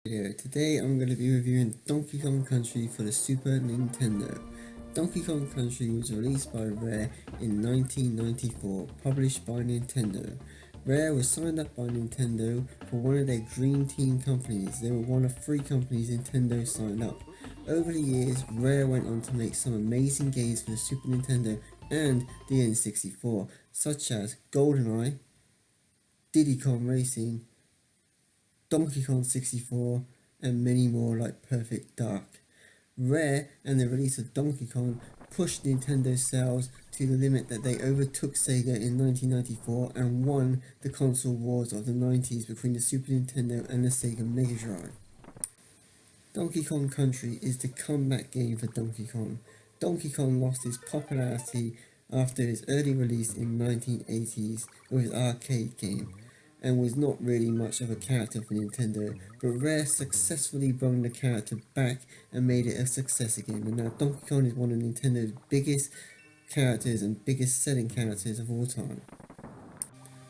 Today I'm going to be reviewing Donkey Kong Country for the Super Nintendo. Donkey Kong Country was released by Rare in 1994, published by Nintendo. Rare was signed up by Nintendo for one of their Dream Team companies. They were one of 3 companies Nintendo signed up. Over the years, Rare went on to make some amazing games for the Super Nintendo and the N64, such as GoldenEye, Diddy Kong Racing, Donkey Kong 64, and many more like Perfect Dark. Rare and the release of Donkey Kong pushed Nintendo's sales to the limit that they overtook Sega in 1994 and won the console wars of the 90s between the Super Nintendo and the Sega Mega Drive. Donkey Kong Country is the comeback game for Donkey Kong. Donkey Kong lost its popularity after its early release in 1980s with its arcade game, and was not really much of a character for Nintendo, but Rare successfully brought the character back and made it a success again, and now Donkey Kong is one of Nintendo's biggest characters and biggest selling characters of all time.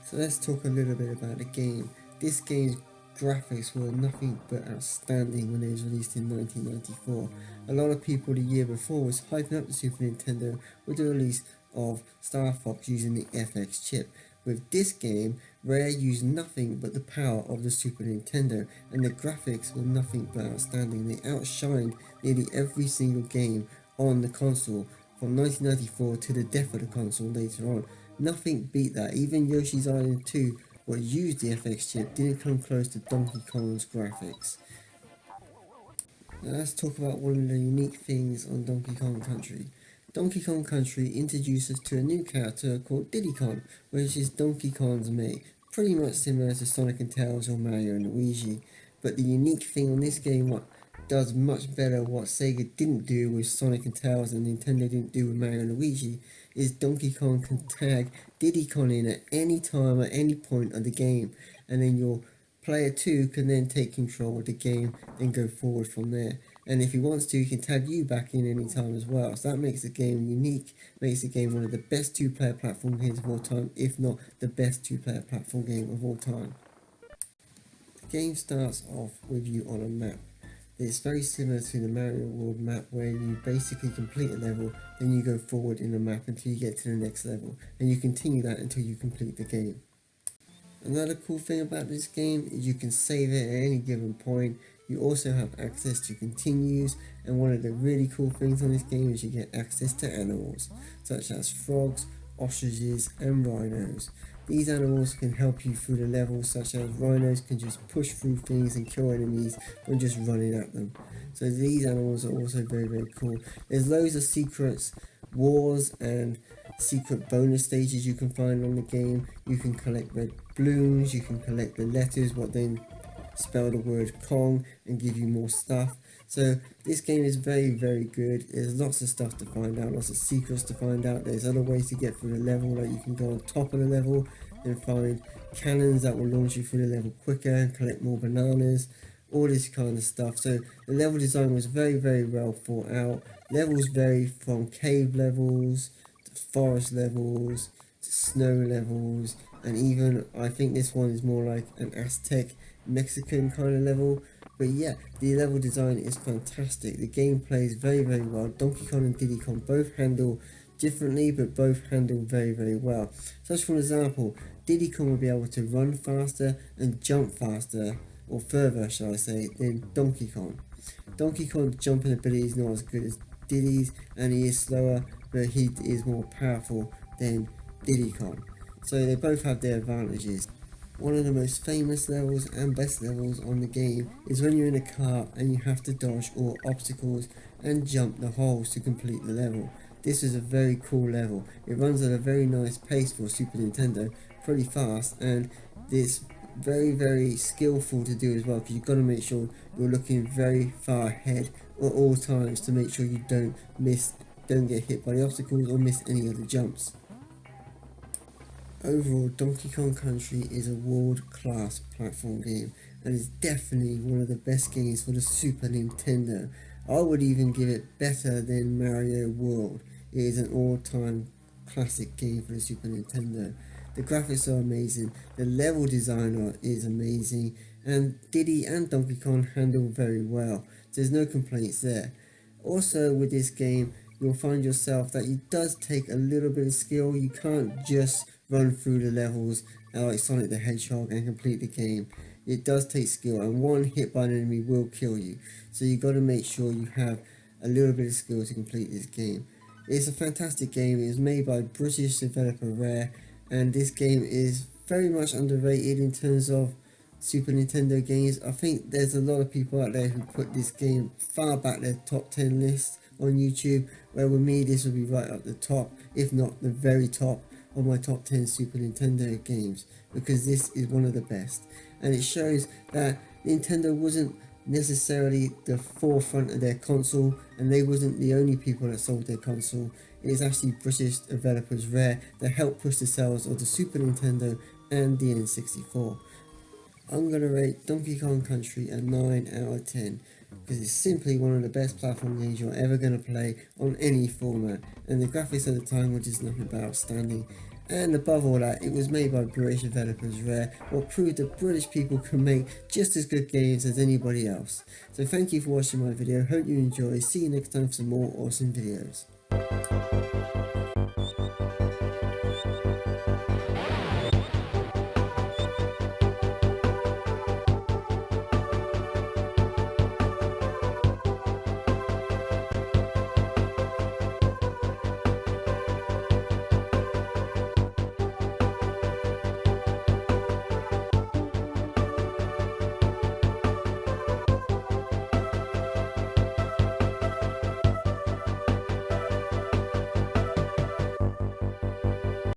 So let's talk a little bit about the game. This game's graphics were nothing but outstanding when it was released in 1994. A lot of people the year before was hyping up the Super Nintendo with the release of Star Fox using the FX chip. With this game, Rare used nothing but the power of the Super Nintendo, and the graphics were nothing but outstanding. They outshined nearly every single game on the console from 1994 to the death of the console later on. Nothing beat that. Even Yoshi's Island 2, what used the FX chip, didn't come close to Donkey Kong's graphics. Now let's talk about one of the unique things on Donkey Kong Country. Donkey Kong Country introduces to a new character called Diddy Kong, which is Donkey Kong's mate, pretty much similar to Sonic and Tails or Mario and Luigi. But the unique thing on this game, what does much better what Sega didn't do with Sonic and Tails and Nintendo didn't do with Mario and Luigi, is Donkey Kong can tag Diddy Kong in at any time, at any point of the game, and then your player 2 can then take control of the game and go forward from there. And if he wants to, he can tag you back in any time as well. So that makes the game unique, makes the game one of the best 2-player platform games of all time, if not the best 2-player platform game of all time. The game starts off with you on a map. It's very similar to the Mario World map, where you basically complete a level, then you go forward in the map until you get to the next level, and you continue that until you complete the game. Another cool thing about this game is you can save it at any given point. You also have access to continues, and one of the really cool things on this game is you get access to animals, such as frogs, ostriches, and rhinos. These animals can help you through the levels, such as rhinos can just push through things and kill enemies when just running at them. So these animals are also very cool. There's loads of secrets, wars, and secret bonus stages you can find on the game. You can collect red balloons, you can collect the letters, what then spell the word Kong and give you more stuff. So this game is very good. There's lots of stuff to find out, lots of secrets to find out. There's other ways to get through the level, like you can go on top of the level and find cannons that will launch you through the level quicker and collect more bananas, all this kind of stuff. So the level design was very well thought out. Levels vary from cave levels to forest levels to snow levels, and even I think this one is more like an Aztec Mexican kind of level. But yeah, the level design is fantastic. The game plays very well. Donkey Kong and Diddy Kong both handle differently, but both handle very well. Such for example, Diddy Kong will be able to run faster and jump faster, or further shall I say, than Donkey Kong. Donkey Kong's jumping ability is not as good as Diddy's, and he is slower, but he is more powerful than Diddy Kong. So they both have their advantages. One of the most famous levels and best levels on the game is when you're in a car and you have to dodge all obstacles and jump the holes to complete the level. This is a very cool level. It runs at a very nice pace for Super Nintendo, pretty fast, and it's very skillful to do as well, because you've got to make sure you're looking very far ahead at all times to make sure you don't get hit by the obstacles or miss any of the jumps. Overall, Donkey Kong Country is a world-class platform game and is definitely one of the best games for the Super Nintendo. I would even give it better than Mario World. It is an all-time classic game for the Super Nintendo. The graphics are amazing, the level design is amazing, and Diddy and Donkey Kong handle very well. There's no complaints there. Also with this game, you'll find yourself that it does take a little bit of skill. You can't just run through the levels like Sonic the Hedgehog and complete the game. It does take skill, and one hit by an enemy will kill you. So you got to make sure you have a little bit of skill to complete this game. It's a fantastic game. It was made by British developer Rare, and this game is very much underrated in terms of Super Nintendo games. I think there's a lot of people out there who put this game far back their top 10 list on YouTube, where with me this would be right up the top, if not the very top of my top 10 Super Nintendo games, because this is one of the best. And it shows that Nintendo wasn't necessarily the forefront of their console, and they wasn't the only people that sold their console. It is actually British developers Rare that helped push the sales of the Super Nintendo and the N64. I'm going to rate Donkey Kong Country a 9 out of 10 because it's simply one of the best platform games you're ever going to play on any format, and the graphics at the time were just nothing but outstanding. And above all that, it was made by British developers Rare, what proved that British people can make just as good games as anybody else. So thank you for watching my video, hope you enjoy, see you next time for some more awesome videos.